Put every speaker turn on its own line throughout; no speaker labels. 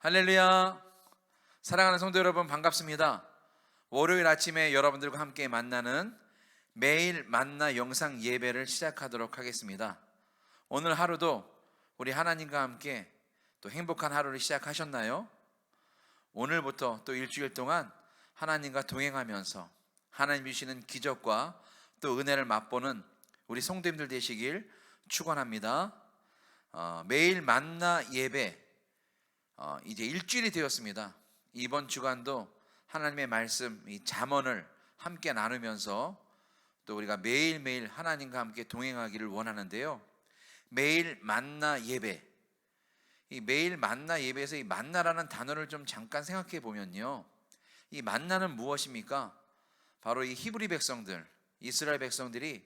할렐루야. 사랑하는 성도 여러분, 반갑습니다. 월요일 아침에 여러분들과 함께 만나는 매일 만나 영상 예배를 시작하도록 하겠습니다. 오늘 하루도 우리 하나님과 함께 또 행복한 하루를 시작하셨나요? 오늘부터 또 일주일 동안 하나님과 동행하면서 하나님 주시는 기적과 또 은혜를 맛보는 우리 성도님들 되시길 축원합니다. 매일 만나 예배 이제 일주일이 되었습니다. 이번 주간도 하나님의 말씀, 이 잠언을 함께 나누면서 또 우리가 매일매일 하나님과 함께 동행하기를 원하는데요. 매일 만나 예배, 이 매일 만나 예배에서 이 만나라는 단어를 좀 잠깐 생각해 보면요, 이 만나는 무엇입니까? 바로 이 히브리 백성들, 이스라엘 백성들이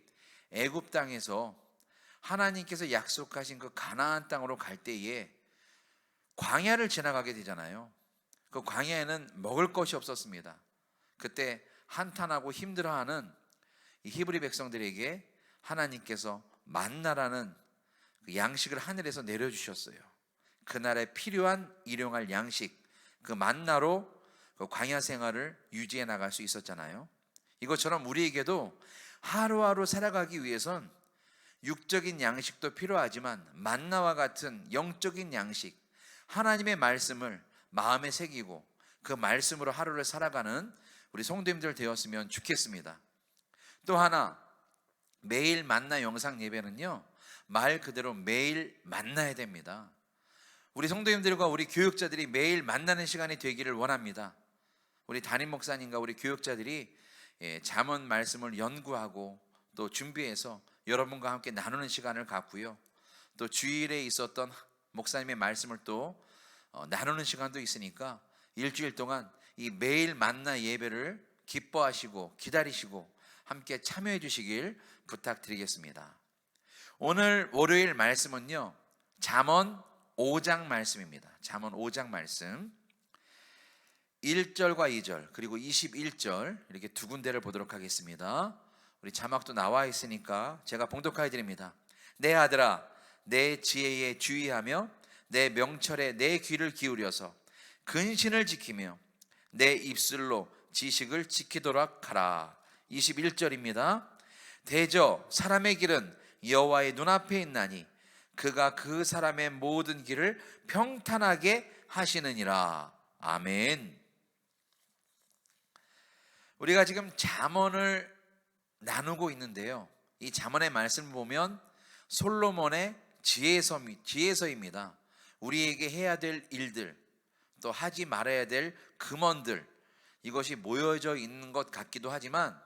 애굽 땅에서 하나님께서 약속하신 그 가나안 땅으로 갈 때에 광야를 지나가게 되잖아요. 그 광야에는 먹을 것이 없었습니다. 그때 한탄하고 힘들어하는 이 히브리 백성들에게 하나님께서 만나라는 그 양식을 하늘에서 내려주셨어요. 그날에 필요한 일용할 양식, 그 만나로 그 광야 생활을 유지해 나갈 수 있었잖아요. 이것처럼 우리에게도 하루하루 살아가기 위해선 육적인 양식도 필요하지만 만나와 같은 영적인 양식, 하나님의 말씀을 마음에 새기고 그 말씀으로 하루를 살아가는 우리 성도님들 되었으면 좋겠습니다. 또 하나, 매일 만나 영상 예배는요, 말 그대로 매일 만나야 됩니다. 우리 성도님들과 우리 교육자들이 매일 만나는 시간이 되기를 원합니다. 우리 담임 목사님과 우리 교육자들이 잠언 말씀을 연구하고 또 준비해서 여러분과 함께 나누는 시간을 갖고요, 또 주일에 있었던 목사님의 말씀을 또 나누는 시간도 있으니까 일주일 동안 이 매일 만나 예배를 기뻐하시고 기다리시고 함께 참여해 주시길 부탁드리겠습니다. 오늘 월요일 말씀은요, 잠언 5장 말씀입니다. 잠언 5장 말씀 1절과 2절 그리고 21절 이렇게 두 군데를 보도록 하겠습니다. 우리 자막도 나와 있으니까 제가 봉독하여 드립니다. 내 아들아, 내 지혜에 주의하며 내 명철에 내 귀를 기울여서 근신을 지키며 내 입술로 지식을 지키도록 하라. 21절입니다. 대저 사람의 길은 여호와의 눈앞에 있나니 그가 그 사람의 모든 길을 평탄하게 하시느니라. 아멘. 우리가 지금 잠언을 나누고 있는데요, 이 잠언의 말씀을 보면 솔로몬의 지혜서입니다. 우리에게 해야 될 일들, 또 하지 말아야 될 금언들, 이것이 모여져 있는 것 같기도 하지만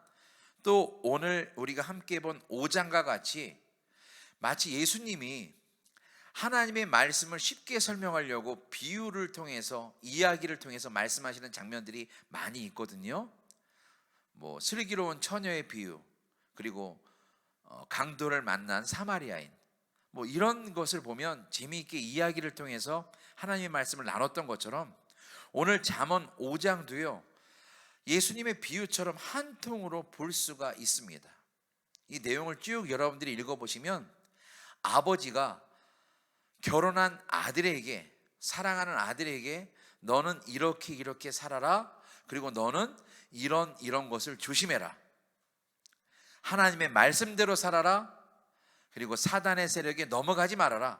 또 오늘 우리가 함께 본 5장과 같이 마치 예수님이 하나님의 말씀을 쉽게 설명하려고 비유를 통해서, 이야기를 통해서 말씀하시는 장면들이 많이 있거든요. 슬기로운 처녀의 비유, 그리고 강도를 만난 사마리아인, 이런 것을 보면 재미있게 이야기를 통해서 하나님의 말씀을 나눴던 것처럼 오늘 잠언 5장도요, 예수님의 비유처럼 한 통으로 볼 수가 있습니다. 이 내용을 쭉 여러분들이 읽어보시면 아버지가 결혼한 아들에게, 사랑하는 아들에게 너는 이렇게 살아라, 그리고 너는 이런 것을 조심해라, 하나님의 말씀대로 살아라, 그리고 사단의 세력에 넘어가지 말아라,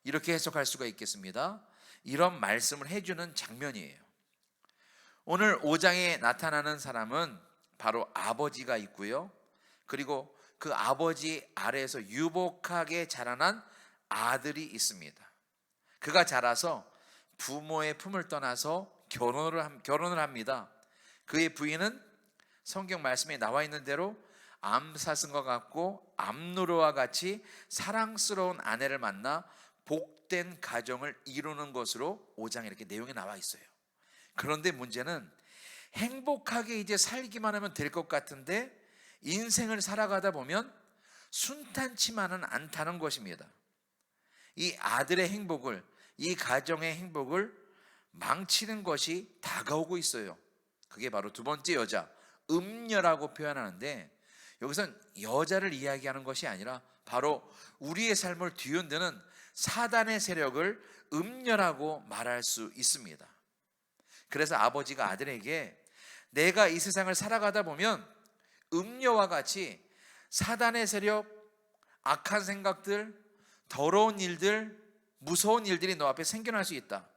이렇게 해석할 수가 있겠습니다. 이런 말씀을 해주는 장면이에요. 오늘 5장에 나타나는 사람은 바로 아버지가 있고요, 그리고 그 아버지 아래에서 유복하게 자라난 아들이 있습니다. 그가 자라서 부모의 품을 떠나서 결혼을 합니다. 그의 부인은 성경 말씀에 나와 있는 대로 암사슴과 같고 암노루와 같이 사랑스러운 아내를 만나 복된 가정을 이루는 것으로 5장에 이렇게 내용이 나와 있어요. 그런데 문제는 행복하게 이제 살기만 하면 될 것 같은데 인생을 살아가다 보면 순탄치만은 않다는 것입니다. 이 아들의 행복을, 이 가정의 행복을 망치는 것이 다가오고 있어요. 그게 바로 두 번째 여자, 음녀라고 표현하는데, 여기선 여자를 이야기하는 것이 아니라 바로 우리의 삶을 뒤흔드는 사단의 세력을 음녀라고 말할 수 있습니다. 그래서 아버지가 아들에게 내가 이 세상을 살아가다 보면 음녀와 같이 사단의 세력, 악한 생각들, 더러운 일들, 무서운 일들이 너 앞에 생겨날 수 있다.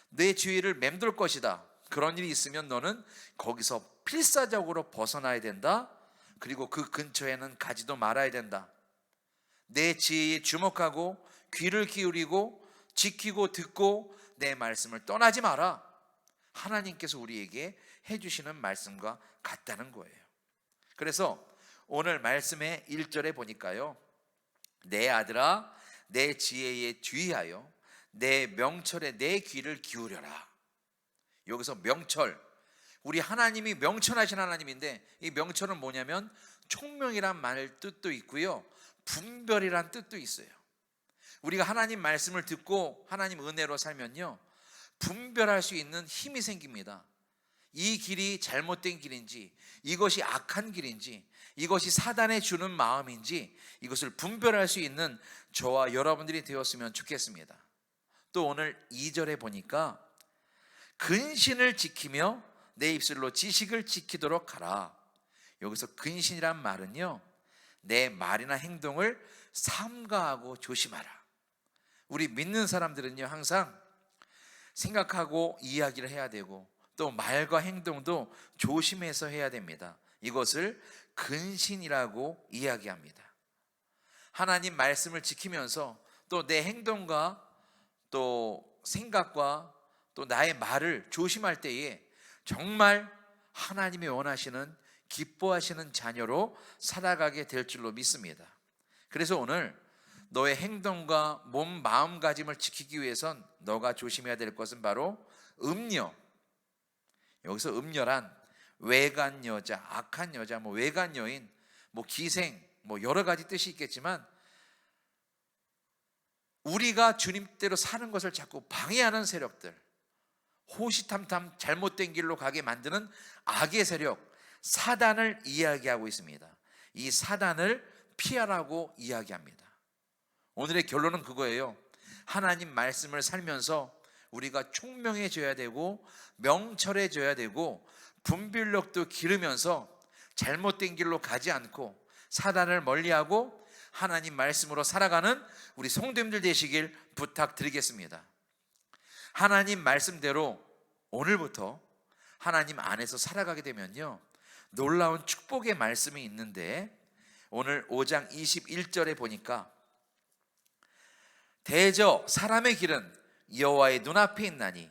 내 주위를 맴돌 것이다. 그런 일이 있으면 너는 거기서 필사적으로 벗어나야 된다. 그리고 그 근처에는 가지도 말아야 된다. 내 지혜에 주목하고 귀를 기울이고 지키고 듣고 내 말씀을 떠나지 마라. 하나님께서 우리에게 해주시는 말씀과 같다는 거예요. 그래서 오늘 말씀의 1절에 보니까요, 내 아들아 내 지혜에 주의하여 내 명철에 내 귀를 기울여라. 여기서 명철, 우리 하나님이 명철하신 하나님인데, 이 명철은 뭐냐면 총명이란 말 뜻도 있고요, 분별이란 뜻도 있어요. 우리가 하나님 말씀을 듣고 하나님 은혜로 살면요, 분별할 수 있는 힘이 생깁니다. 이 길이 잘못된 길인지, 이것이 악한 길인지, 이것이 사단에 주는 마음인지, 이것을 분별할 수 있는 저와 여러분들이 되었으면 좋겠습니다. 또 오늘 2절에 보니까 근신을 지키며 내 입술로 지식을 지키도록 하라. 여기서 근신이란 말은요, 내 말이나 행동을 삼가하고 조심하라. 우리 믿는 사람들은요, 항상 생각하고 이야기를 해야 되고 또 말과 행동도 조심해서 해야 됩니다. 이것을 근신이라고 이야기합니다. 하나님 말씀을 지키면서 또 내 행동과 또 생각과 또 나의 말을 조심할 때에 정말 하나님이 원하시는, 기뻐하시는 자녀로 살아가게 될 줄로 믿습니다. 그래서 오늘 너의 행동과 몸, 마음가짐을 지키기 위해선 너가 조심해야 될 것은 바로 음녀. 여기서 음녀란 외간 여자, 악한 여자, 외간 여인, 기생, 여러 가지 뜻이 있겠지만, 우리가 주님대로 사는 것을 자꾸 방해하는 세력들, 호시탐탐 잘못된 길로 가게 만드는 악의 세력, 사단을 이야기하고 있습니다. 이 사단을 피하라고 이야기합니다. 오늘의 결론은 그거예요. 하나님 말씀을 살면서 우리가 총명해져야 되고 명철해져야 되고 분별력도 기르면서 잘못된 길로 가지 않고 사단을 멀리하고 하나님 말씀으로 살아가는 우리 성도님들 되시길 부탁드리겠습니다. 하나님 말씀대로 오늘부터 하나님 안에서 살아가게 되면요, 놀라운 축복의 말씀이 있는데, 오늘 5장 21절에 보니까 대저 사람의 길은 여호와의 눈앞에 있나니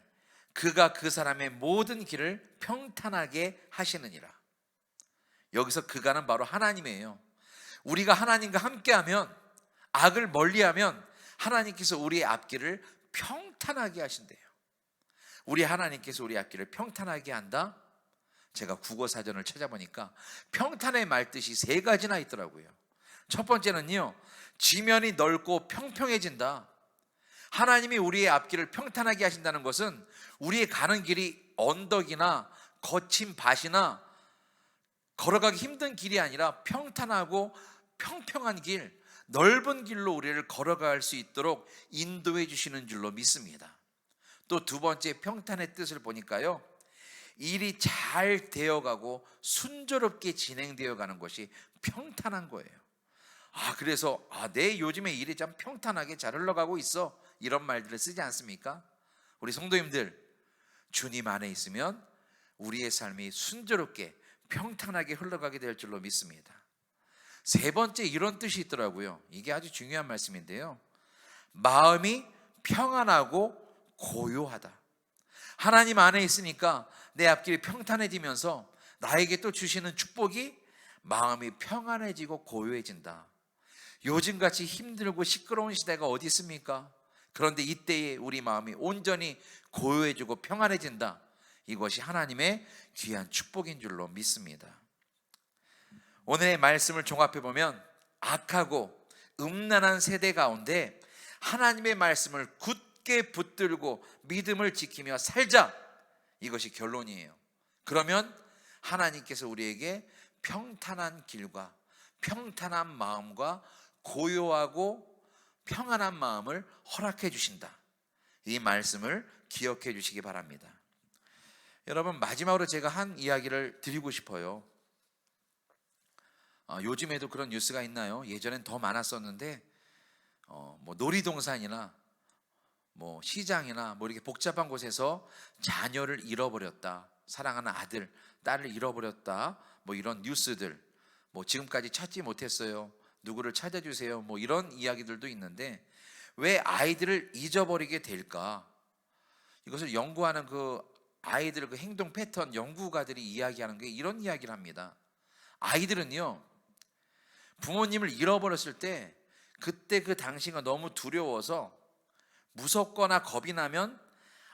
그가 그 사람의 모든 길을 평탄하게 하시느니라. 여기서 그가는 바로 하나님이에요. 우리가 하나님과 함께하면, 악을 멀리하면 하나님께서 우리의 앞길을 평탄하게 하신대요. 우리 하나님께서 우리 앞길을 평탄하게 한다? 제가 국어사전을 찾아보니까 평탄의 말뜻이 3가지나 있더라고요. 첫 번째는요, 지면이 넓고 평평해진다. 하나님이 우리의 앞길을 평탄하게 하신다는 것은 우리의 가는 길이 언덕이나 거친 밭이나 걸어가기 힘든 길이 아니라 평탄하고 평평한 길, 넓은 길로 우리를 걸어갈 수 있도록 인도해 주시는 줄로 믿습니다. 또 두 번째 평탄의 뜻을 보니까요, 일이 잘 되어가고 순조롭게 진행되어 가는 것이 평탄한 거예요. 그래서 내 요즘에 일이 참 평탄하게 잘 흘러가고 있어, 이런 말들을 쓰지 않습니까? 우리 성도님들, 주님 안에 있으면 우리의 삶이 순조롭게 평탄하게 흘러가게 될 줄로 믿습니다. 세 번째, 이런 뜻이 있더라고요. 이게 아주 중요한 말씀인데요, 마음이 평안하고 고요하다. 하나님 안에 있으니까 내 앞길이 평탄해지면서 나에게 또 주시는 축복이 마음이 평안해지고 고요해진다. 요즘같이 힘들고 시끄러운 시대가 어디 있습니까? 그런데 이때에 우리 마음이 온전히 고요해지고 평안해진다. 이것이 하나님의 귀한 축복인 줄로 믿습니다. 오늘의 말씀을 종합해보면 악하고 음란한 세대 가운데 하나님의 말씀을 굳게 붙들고 믿음을 지키며 살자, 이것이 결론이에요. 그러면 하나님께서 우리에게 평탄한 길과 평탄한 마음과 고요하고 평안한 마음을 허락해 주신다. 이 말씀을 기억해 주시기 바랍니다. 여러분, 마지막으로 제가 한 이야기를 드리고 싶어요. 요즘에도 그런 뉴스가 있나요? 예전엔 더 많았었는데 뭐 놀이동산이나 뭐 시장이나 뭐 이렇게 복잡한 곳에서 자녀를 잃어버렸다, 사랑하는 아들, 딸을 잃어버렸다, 뭐 이런 뉴스들, 뭐 지금까지 찾지 못했어요, 누구를 찾아주세요, 뭐 이런 이야기들도 있는데, 왜 아이들을 잊어버리게 될까? 이것을 연구하는 그 아이들 그 행동 패턴 연구가들이 이야기하는 게 이런 이야기를 합니다. 아이들은요, 부모님을 잃어버렸을 때 그때 그 당시가 너무 두려워서 무섭거나 겁이 나면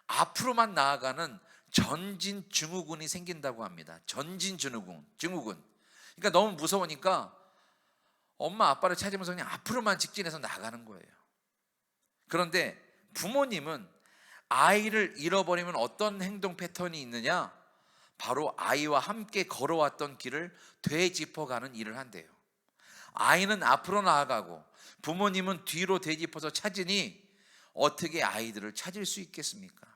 앞으로만 나아가는 전진 증후군이 생긴다고 합니다. 전진 증후군. 그러니까 너무 무서우니까 엄마 아빠를 찾으면서 그냥 앞으로만 직진해서 나가는 거예요. 그런데 부모님은 아이를 잃어버리면 어떤 행동 패턴이 있느냐? 바로 아이와 함께 걸어왔던 길을 되짚어가는 일을 한대요. 아이는 앞으로 나아가고 부모님은 뒤로 되짚어서 찾으니 어떻게 아이들을 찾을 수 있겠습니까?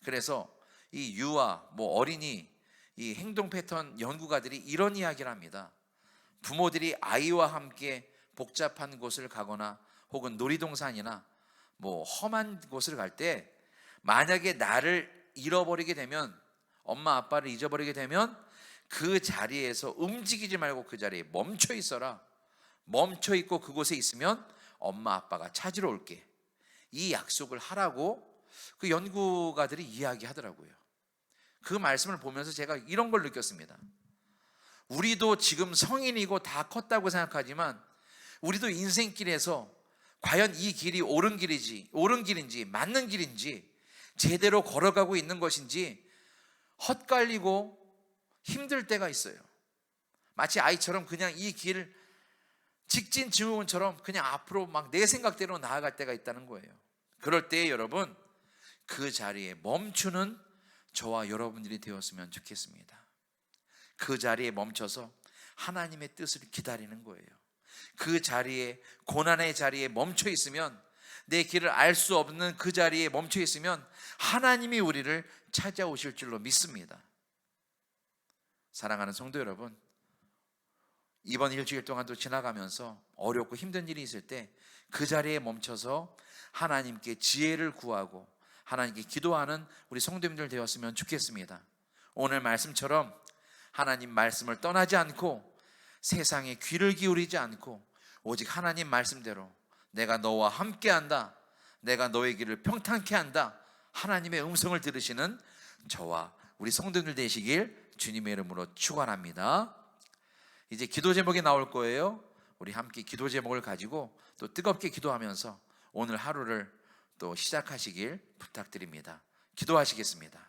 그래서 이 유아, 뭐 어린이, 이 행동 패턴 연구가들이 이런 이야기를 합니다. 부모들이 아이와 함께 복잡한 곳을 가거나 혹은 놀이동산이나 뭐 험한 곳을 갈 때 만약에 나를 잃어버리게 되면, 엄마 아빠를 잊어버리게 되면 그 자리에서 움직이지 말고 그 자리에 멈춰 있어라. 멈춰 있고 그곳에 있으면 엄마 아빠가 찾으러 올게. 이 약속을 하라고 그 연구가들이 이야기하더라고요. 그 말씀을 보면서 제가 이런 걸 느꼈습니다. 우리도 지금 성인이고 다 컸다고 생각하지만 우리도 인생길에서 과연 이 길이 옳은 길인지 맞는 길인지 제대로 걸어가고 있는 것인지 헛갈리고 힘들 때가 있어요. 마치 아이처럼 그냥 이 길 직진 증후군처럼 그냥 앞으로 막 내 생각대로 나아갈 때가 있다는 거예요. 그럴 때 여러분, 그 자리에 멈추는 저와 여러분들이 되었으면 좋겠습니다. 그 자리에 멈춰서 하나님의 뜻을 기다리는 거예요. 그 자리에, 고난의 자리에 멈춰 있으면, 내 길을 알 수 없는 그 자리에 멈춰 있으면 하나님이 우리를 찾아오실 줄로 믿습니다. 사랑하는 성도 여러분, 이번 일주일 동안도 지나가면서 어렵고 힘든 일이 있을 때 그 자리에 멈춰서 하나님께 지혜를 구하고 하나님께 기도하는 우리 성도님들 되었으면 좋겠습니다. 오늘 말씀처럼 하나님 말씀을 떠나지 않고 세상에 귀를 기울이지 않고 오직 하나님 말씀대로 내가 너와 함께한다, 내가 너의 길을 평탄케 한다, 하나님의 음성을 들으시는 저와 우리 성도님들 되시길 주님의 이름으로 축원합니다. 이제 기도 제목이 나올 거예요. 우리 함께 기도 제목을 가지고 또 뜨겁게 기도하면서 오늘 하루를 또 시작하시길 부탁드립니다. 기도하시겠습니다.